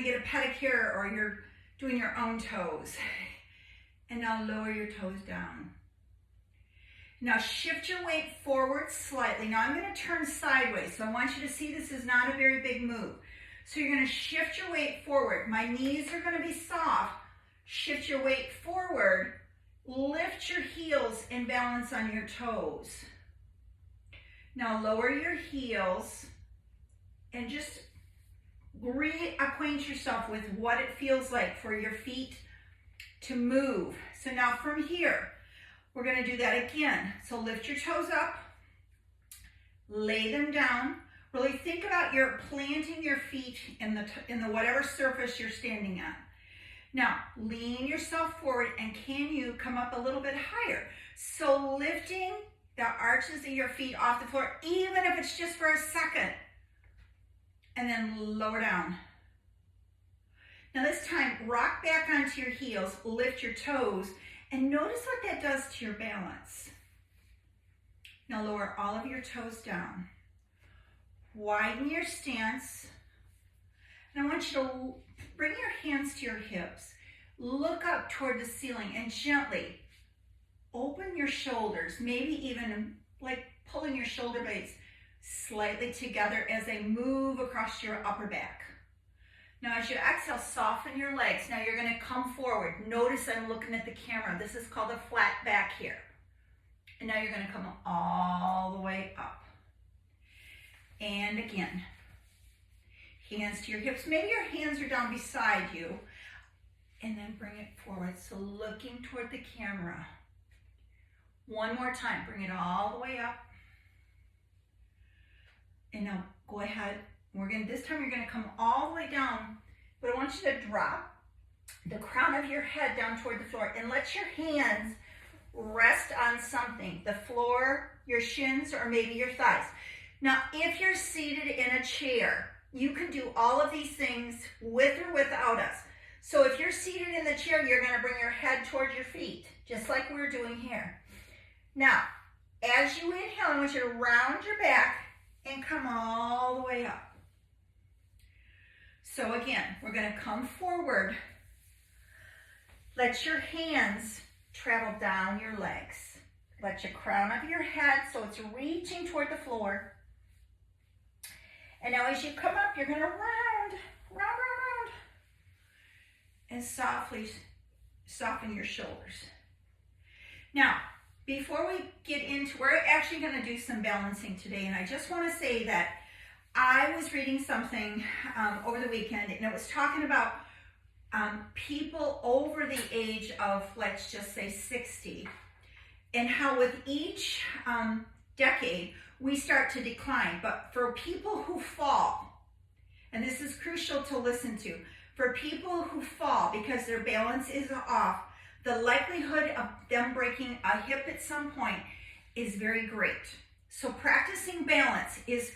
gonna get a pedicure or you're doing your own toes. And now lower your toes down. Now shift your weight forward slightly. Now I'm gonna turn sideways, so I want you to see this is not a very big move. So you're gonna shift your weight forward. My knees are gonna be soft. Shift your weight forward. Lift your heels and balance on your toes. Now lower your heels and just reacquaint yourself with what it feels like for your feet to move. So now from here, we're gonna do that again. So lift your toes up, lay them down. Really think about your planting your feet in the whatever surface you're standing on. Now, lean yourself forward, and can you come up a little bit higher? So lifting the arches of your feet off the floor, even if it's just for a second, and then lower down. Now this time, rock back onto your heels, lift your toes, and notice what that does to your balance. Now lower all of your toes down. Widen your stance. And I want you to bring your hands to your hips. Look up toward the ceiling and gently open your shoulders, maybe even like pulling your shoulder blades slightly together as they move across your upper back. Now as you exhale, soften your legs. Now you're gonna come forward. Notice I'm looking at the camera. This is called a flat back here. And now you're gonna come all the way up. And again, hands to your hips. Maybe your hands are down beside you. And then bring it forward. So looking toward the camera. One more time, bring it all the way up. And now go ahead. This time you're gonna come all the way down, but I want you to drop the crown of your head down toward the floor and let your hands rest on something, the floor, your shins, or maybe your thighs. Now, if you're seated in a chair, you can do all of these things with or without us. So if you're seated in the chair, you're gonna bring your head toward your feet, just like we're doing here. Now, as you inhale, I want you to round your back and come all the way up. So again, we're gonna come forward. Let your hands travel down your legs. Let your crown of your head, so it's reaching toward the floor. And now as you come up, you're gonna round, and softly soften your shoulders. Now, before we get into, we're actually gonna do some balancing today, and I just wanna say that I was reading something over the weekend, and it was talking about people over the age of, let's just say 60, and how with each decade, we start to decline. But for people who fall, and this is crucial to listen to, for people who fall because their balance is off, the likelihood of them breaking a hip at some point is very great. So practicing balance is,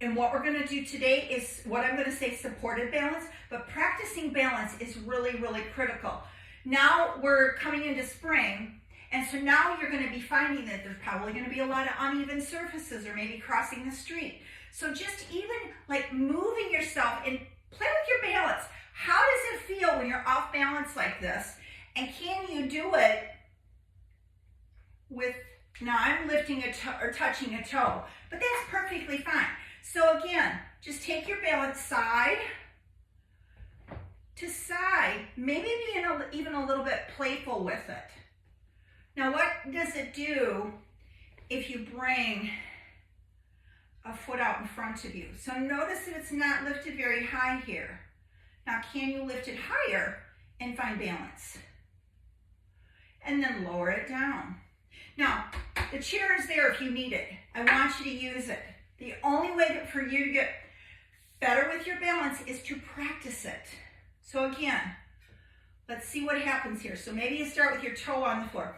and what we're gonna do today is what I'm gonna say supported balance, but practicing balance is really, really critical. Now we're coming into spring, and so now you're gonna be finding that there's probably gonna be a lot of uneven surfaces or maybe crossing the street. So just even like moving yourself and play with your balance. How does it feel when you're off balance like this? And can you do it with, now I'm lifting a toe or touching a toe, but that's perfectly fine. So again, just take your balance side to side, maybe being even a little bit playful with it. Now what does it do if you bring a foot out in front of you? So notice that it's not lifted very high here. Now can you lift it higher and find balance? And then lower it down. Now, the chair is there if you need it. I want you to use it. The only way for you to get better with your balance is to practice it. So again, let's see what happens here. So maybe you start with your toe on the floor.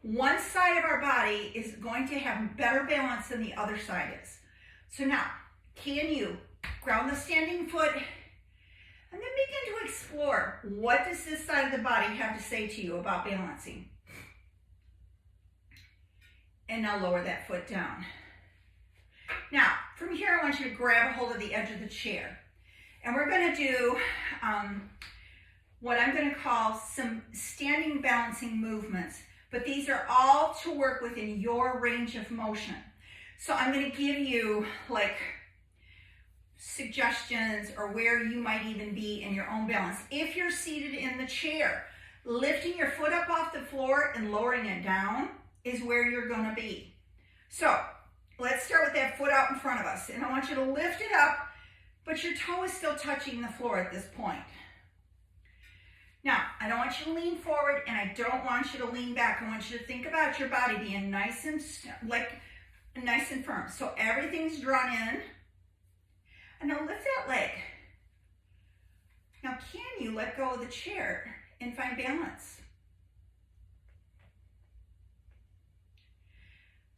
One side of our body is going to have better balance than the other side is. So now, can you ground the standing foot and then begin to explore, what does this side of the body have to say to you about balancing? And now lower that foot down. Now, from here I want you to grab a hold of the edge of the chair. And we're gonna do what I'm going to call some standing balancing movements, but these are all to work within your range of motion. So I'm going to give you like suggestions or where you might even be in your own balance. If you're seated in the chair, lifting your foot up off the floor and lowering it down is where you're going to be. So let's start with that foot out in front of us. And I want you to lift it up, but your toe is still touching the floor at this point. Now, I don't want you to lean forward and I don't want you to lean back. I want you to think about your body being nice and firm. So everything's drawn in. And now lift that leg. Now, can you let go of the chair and find balance?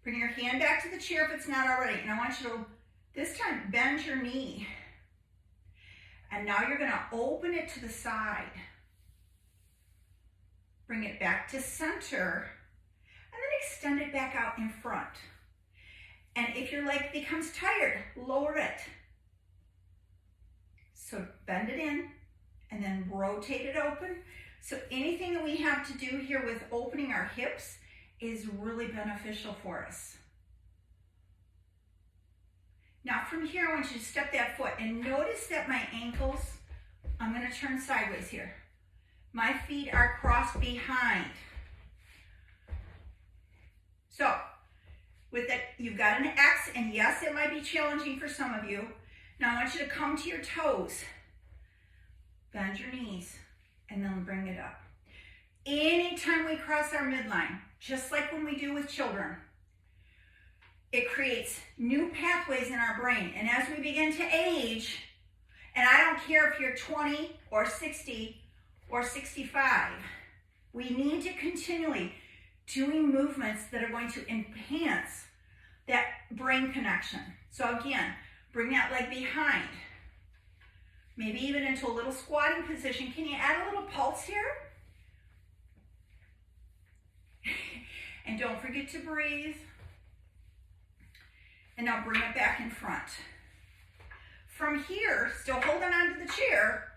Bring your hand back to the chair if it's not already. And I want you to, this time, bend your knee. And now you're going to open it to the side. Bring it back to center. And then extend it back out in front. And if your leg becomes tired, lower it. So bend it in and then rotate it open. So anything that we have to do here with opening our hips is really beneficial for us. Now from here, I want you to step that foot and notice that my ankles, I'm going to turn sideways here. My feet are crossed behind. So with that, you've got an X, and yes, it might be challenging for some of you. Now I want you to come to your toes, bend your knees, and then bring it up. Anytime we cross our midline, just like when we do with children, it creates new pathways in our brain. And as we begin to age, and I don't care if you're 20 or 60 or 65, we need to continually doing movements that are going to enhance that brain connection. So again, bring that leg behind. Maybe even into a little squatting position. Can you add a little pulse here? And don't forget to breathe. And now bring it back in front. From here, still holding onto the chair,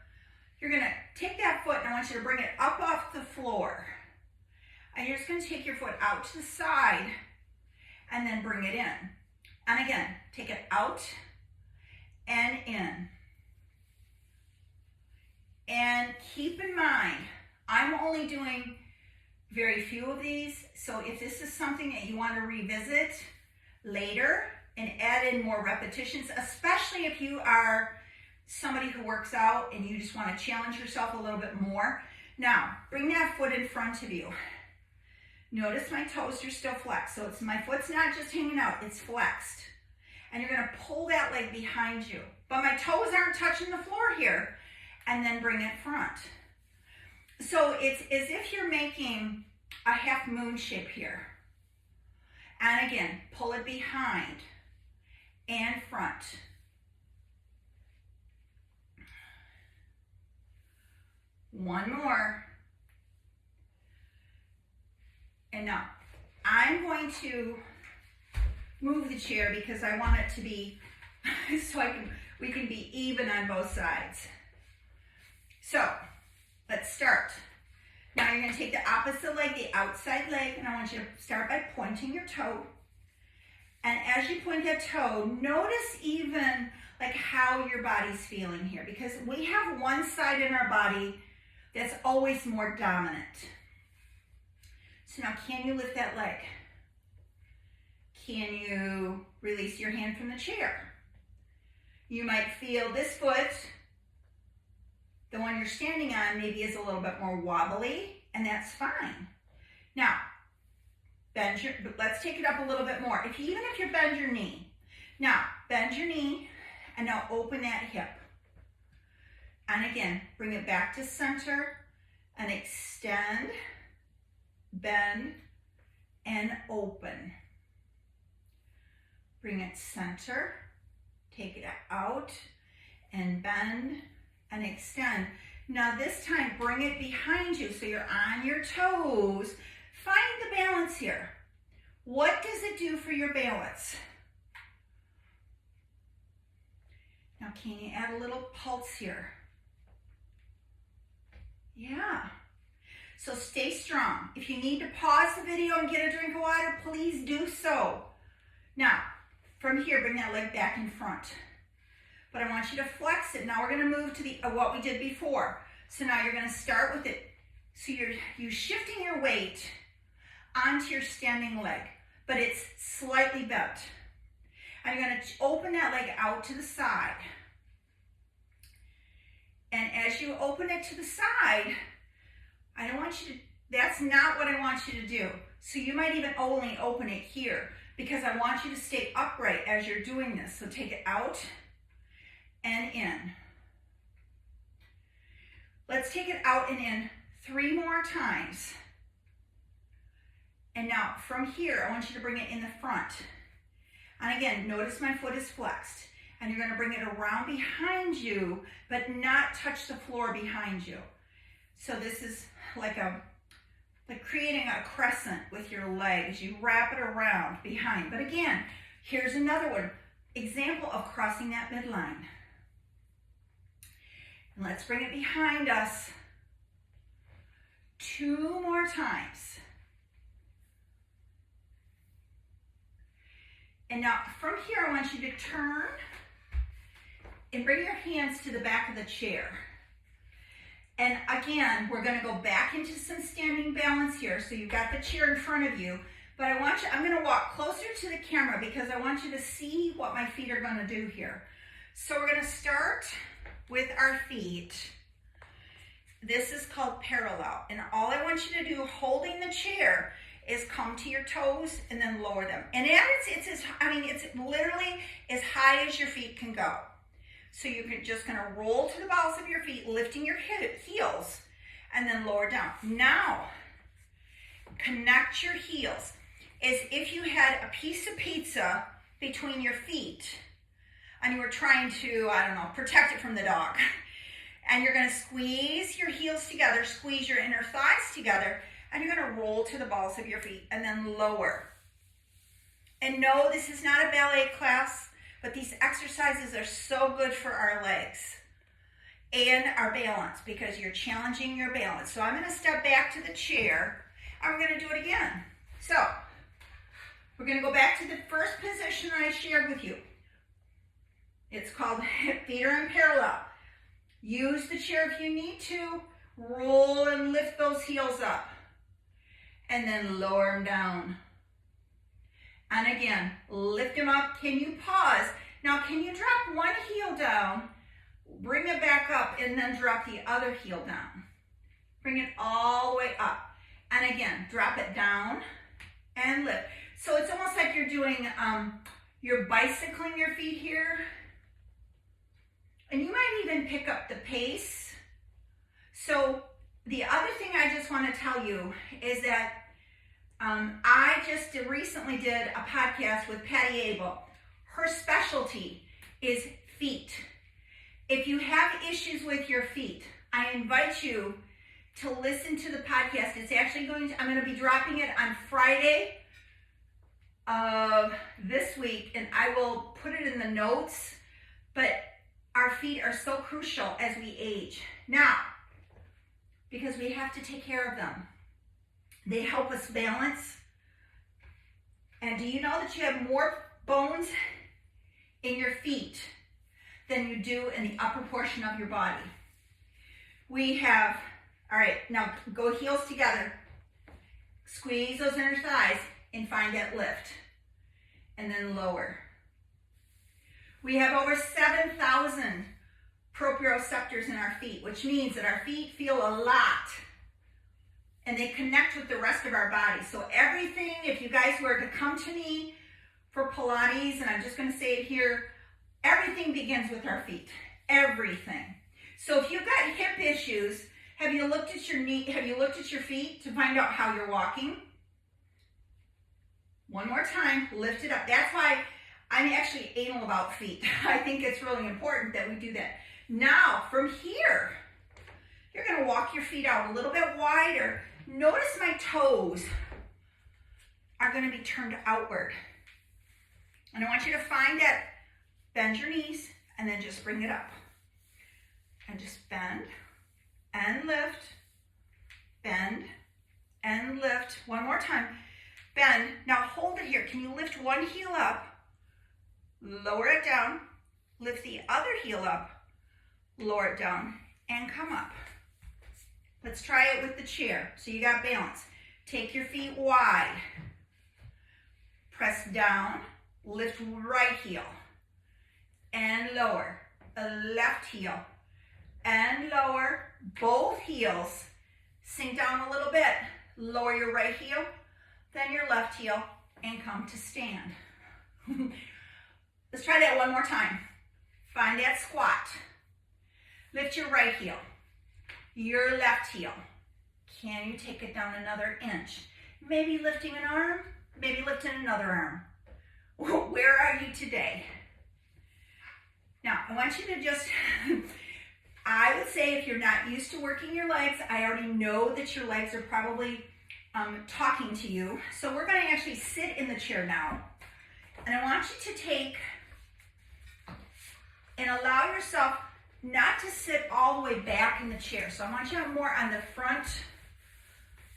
you're going to take that foot and I want you to bring it up off the floor. And you're just going to take your foot out to the side and then bring it in. And again, take it out and in. And keep in mind, I'm only doing very few of these. So if this is something that you want to revisit later and add in more repetitions, especially if you are somebody who works out and you just want to challenge yourself a little bit more. Now, bring that foot in front of you. Notice my toes are still flexed. So my foot's not just hanging out, it's flexed. And you're going to pull that leg behind you. But my toes aren't touching the floor here. And then bring it front. So it's as if you're making a half moon shape here. And again, pull it behind and front. One more. And now, I'm going to move the chair because I want it to be, so we can be even on both sides. So, let's start. Now you're going to take the opposite leg, the outside leg, and I want you to start by pointing your toe. And as you point that toe, notice even like how your body's feeling here, because we have one side in our body that's always more dominant. So now, can you lift that leg? Can you release your hand from the chair? You might feel this foot, the one you're standing on, maybe is a little bit more wobbly, and that's fine. Now, let's take it up a little bit more. Even if you bend your knee. Now, bend your knee, and now open that hip. And again, bring it back to center, and extend, bend, and open. Bring it center, take it out, and bend, and extend. Now this time, bring it behind you so you're on your toes. Find the balance here. What does it do for your balance? Now, can you add a little pulse here? Yeah. So stay strong. If you need to pause the video and get a drink of water, please do so. Now, from here, bring that leg back in front. But I want you to flex it. Now we're going to move to the what we did before. So now you're going to start with it. So you're shifting your weight onto your standing leg, but it's slightly bent. And you're going to open that leg out to the side. And as you open it to the side, I don't want you to, that's not what I want you to do. So you might even only open it here because I want you to stay upright as you're doing this. So take it out and in. Let's take it out and in 3 more times. And now from here, I want you to bring it in the front. And again, notice my foot is flexed. And you're going to bring it around behind you, but not touch the floor behind you. So this is like creating a crescent with your legs. You wrap it around behind. But again, here's another one. Example of crossing that midline. And let's bring it behind us 2 more times. And now from here, I want you to turn and bring your hands to the back of the chair. And again, we're going to go back into some standing balance here. So you've got the chair in front of you, but I'm going to walk closer to the camera because I want you to see what my feet are going to do here. So we're going to start with our feet. This is called parallel. And all I want you to do holding the chair is come to your toes and then lower them. And it's literally as high as your feet can go. So you're just going to roll to the balls of your feet, lifting your heels, and then lower down. Now, connect your heels as if you had a piece of pizza between your feet and you were trying to, protect it from the dog. And you're going to squeeze your heels together, squeeze your inner thighs together, and you're going to roll to the balls of your feet and then lower. And no, this is not a ballet class. But these exercises are so good for our legs and our balance because you're challenging your balance. So I'm going to step back to the chair and we're going to do it again. So we're going to go back to the first position I shared with you. It's called feet are in parallel. Use the chair if you need to. Roll and lift those heels up and then lower them down. And again, lift them up. Can you pause? Now, can you drop one heel down, bring it back up, and then drop the other heel down? Bring it all the way up. And again, drop it down and lift. So it's almost like you're doing, you're bicycling your feet here. And you might even pick up the pace. So the other thing I just want to tell you is that I just recently did a podcast with Patty Abel. Her specialty is feet. If you have issues with your feet, I invite you to listen to the podcast. It's actually I'm going to be dropping it on Friday of this week, and I will put it in the notes. But our feet are so crucial as we age. Now, because we have to take care of them. They help us balance. And do you know that you have more bones in your feet than you do in the upper portion of your body? We have, all right, now go heels together. Squeeze those inner thighs and find that lift. And then lower. We have over 7,000 proprioceptors in our feet, which means that our feet feel a lot. And they connect with the rest of our body. So everything, if you guys were to come to me for Pilates, and I'm just going to say it here, everything begins with our feet. Everything. So if you've got hip issues, have you looked at your knee? Have you looked at your feet to find out how you're walking? One more time, lift it up. That's why I'm actually anal about feet. I think it's really important that we do that. Now, from here, you're going to walk your feet out a little bit wider. Notice my toes are going to be turned outward. And I want you to find that, bend your knees, and then just bring it up. And just bend and lift more time. Bend. Now hold it here. Can you lift one heel up? Lower it down. Lift the other heel up. Lower it down and come up. Let's try it with the chair. So you got balance. Take your feet wide. Press down. Lift right heel. And lower. A left heel. And lower. Both heels. Sink down a little bit. Lower your right heel. Then your left heel. And come to stand. Let's try that one more time. Find that squat. Lift your right heel. Your left heel. Can you take it down another inch? Maybe lifting an arm, maybe lifting another arm. Where are you today? Now, I want you to just, I would say if you're not used to working your legs, I already know that your legs are probably talking to you. So we're going to actually sit in the chair now. And I want you to take and allow yourself not to sit all the way back in the chair. So I want you to have more on the front,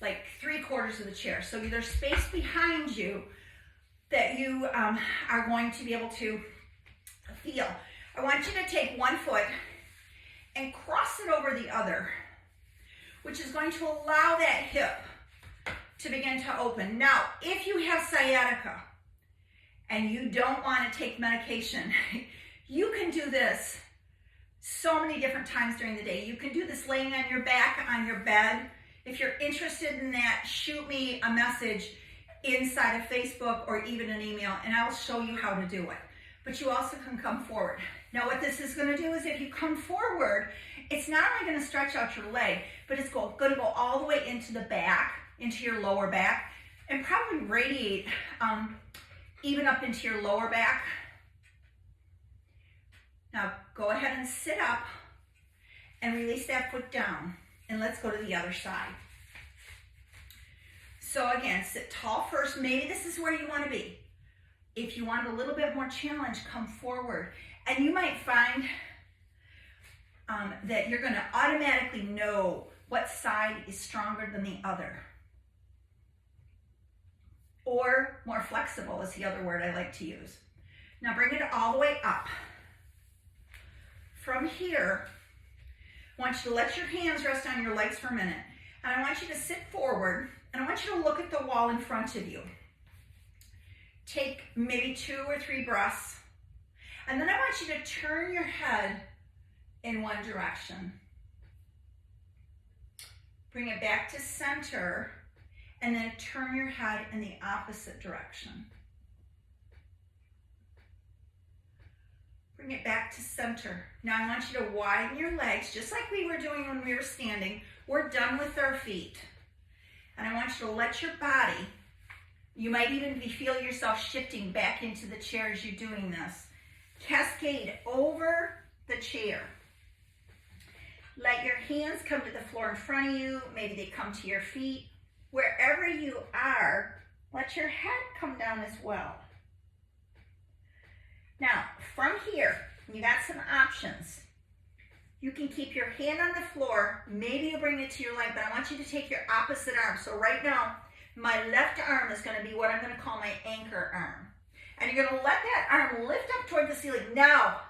like 3/4 of the chair. So there's space behind you that you are going to be able to feel. I want you to take one foot and cross it over the other, which is going to allow that hip to begin to open. Now, if you have sciatica and you don't want to take medication, you can do this so many different times during the day. You can do this laying on your back on your bed. If you're interested in that, shoot me a message inside of Facebook or even an email, and I'll show you how to do it. But you also can come forward. Now what this is going to do is if you come forward, it's not only going to stretch out your leg, but it's going to go all the way into the back, into your lower back, and probably radiate even up into your lower back. Now go ahead and sit up and release that foot down, and let's go to the other side. So again, sit tall first. Maybe this is where you want to be. If you want a little bit more challenge, come forward. And you might find that you're going to automatically know what side is stronger than the other. Or more flexible is the other word I like to use. Now bring it all the way up. From here, I want you to let your hands rest on your legs for a minute. And I want you to sit forward, and I want you to look at the wall in front of you. Take maybe 2 or 3 breaths. And then I want you to turn your head in one direction. Bring it back to center, and then turn your head in the opposite direction. Bring it back to center. Now I want you to widen your legs, just like we were doing when we were standing. We're done with our feet. And I want you to let your body, you might even feel yourself shifting back into the chair as you're doing this. Cascade over the chair. Let your hands come to the floor in front of you. Maybe they come to your feet. Wherever you are, let your head come down as well. Now, from here, you got some options. You can keep your hand on the floor. Maybe you bring it to your leg, but I want you to take your opposite arm. So right now, my left arm is going to be what I'm going to call my anchor arm. And you're going to let that arm lift up toward the ceiling. Now,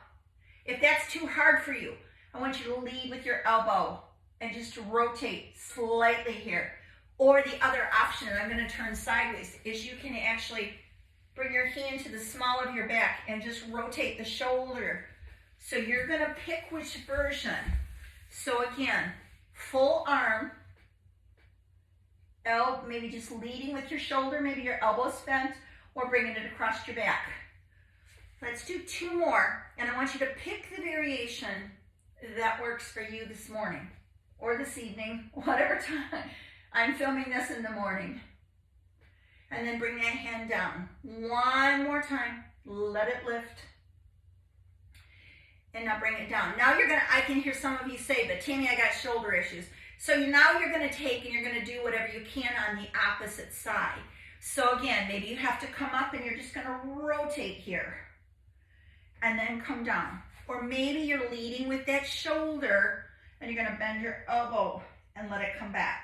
if that's too hard for you, I want you to lead with your elbow and just rotate slightly here. Or the other option, and I'm going to turn sideways, is you can actually bring your hand to the small of your back and just rotate the shoulder. So you're going to pick which version. So again, full arm, maybe just leading with your shoulder, maybe your elbows bent, or bringing it across your back. Let's do 2 more, and I want you to pick the variation that works for you this morning or this evening, whatever time. I'm filming this in the morning. And then bring that hand down. One more time. Let it lift. And now bring it down. Now I can hear some of you say, but Tammy, I got shoulder issues. So now you're going to take and you're going to do whatever you can on the opposite side. So again, maybe you have to come up and you're just going to rotate here. And then come down. Or maybe you're leading with that shoulder and you're going to bend your elbow and let it come back.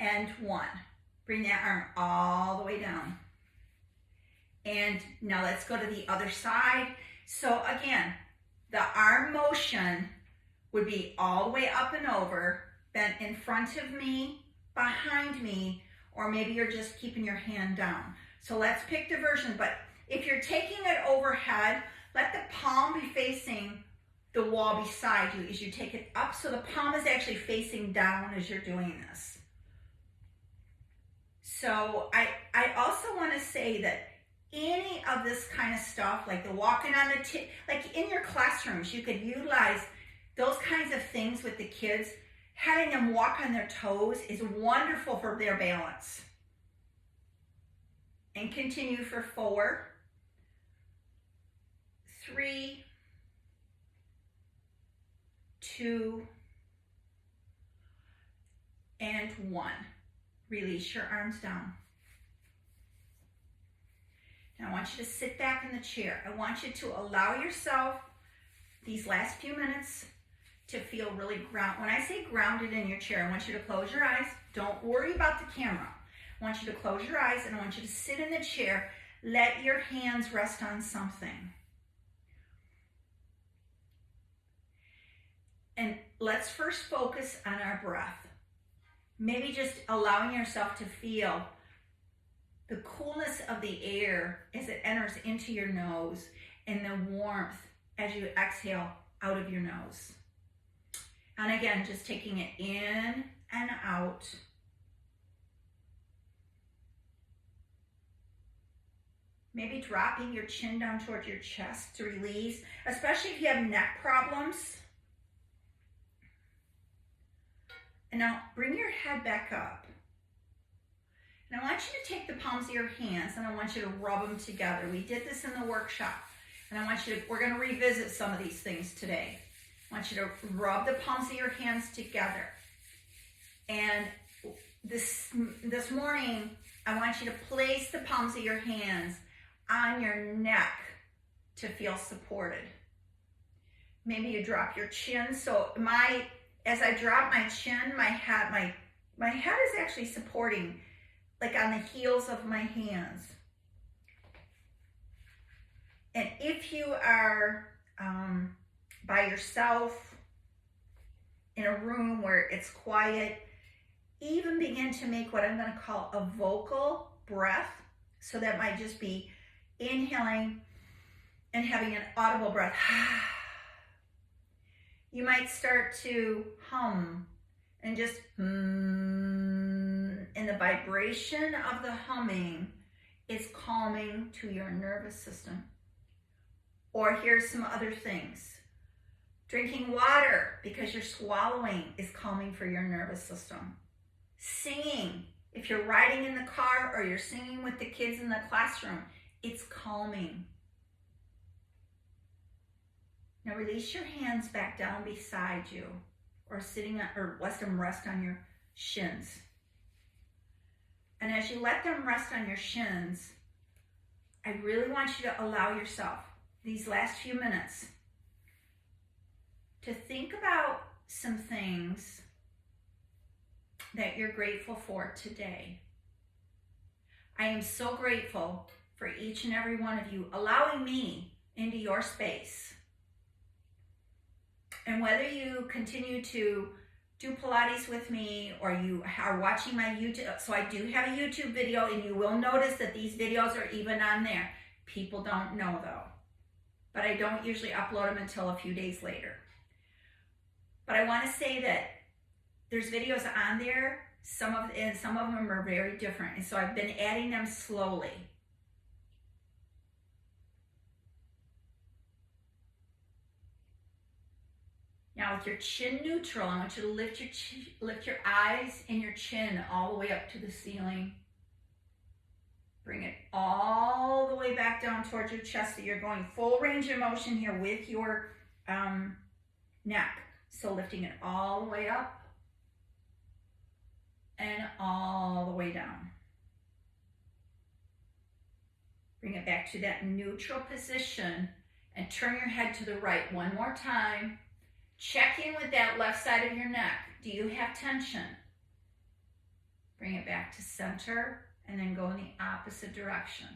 and 1. Bring that arm all the way down. And now let's go to the other side. So again, the arm motion would be all the way up and over, bent in front of me, behind me, or maybe you're just keeping your hand down. So let's pick the version, but if you're taking it overhead, let the palm be facing the wall beside you as you take it up, so the palm is actually facing down as you're doing this. So I also want to say that any of this kind of stuff, like the walking on the like in your classrooms, you could utilize those kinds of things with the kids. Having them walk on their toes is wonderful for their balance. And continue for 4, 3, 2, and 1. Release your arms down. Now I want you to sit back in the chair. I want you to allow yourself these last few minutes to feel really grounded. When I say grounded in your chair, I want you to close your eyes. Don't worry about the camera. I want you to close your eyes and I want you to sit in the chair. Let your hands rest on something. And let's first focus on our breath. Maybe just allowing yourself to feel the coolness of the air as it enters into your nose and the warmth as you exhale out of your nose. And again, just taking it in and out. Maybe dropping your chin down towards your chest to release, especially if you have neck problems. And now bring your head back up. And I want you to take the palms of your hands and I want you to rub them together. We did this in the workshop. And I want you to, we're going to revisit some of these things today. I want you to rub the palms of your hands together. And this morning, I want you to place the palms of your hands on your neck to feel supported. Maybe you drop your chin. So as I drop my chin, my head is actually supporting, like on the heels of my hands. And if you are by yourself in a room where it's quiet, even begin to make what I'm going to call a vocal breath. So that might just be inhaling and having an audible breath. You might start to hum and just and the vibration of the humming is calming to your nervous system. Or here's some other things. Drinking water because you're swallowing is calming for your nervous system. Singing, if you're riding in the car or you're singing with the kids in the classroom, it's calming. Now release your hands back down beside you or let them rest on your shins. And as you let them rest on your shins, I really want you to allow yourself these last few minutes to think about some things that you're grateful for today. I am so grateful for each and every one of you allowing me into your space. And whether you continue to do Pilates with me or you are watching my YouTube, so I do have a YouTube video and you will notice that these videos are even on there. People don't know though, but I don't usually upload them until a few days later. But I want to say that there's videos on there, some of them are very different, and so I've been adding them slowly. Now with your chin neutral, I want you to lift your eyes and your chin all the way up to the ceiling. Bring it all the way back down towards your chest so you're going full range of motion here with your neck. So lifting it all the way up and all the way down. Bring it back to that neutral position and turn your head to the right one more time. Check in with that left side of your neck. Do you have tension? Bring it back to center and then go in the opposite direction.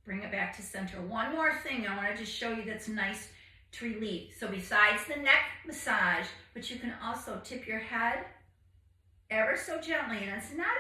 Bring it back to center. One more thing I want to just show you that's nice to relieve. So besides the neck massage, but you can also tip your head ever so gently, and it's not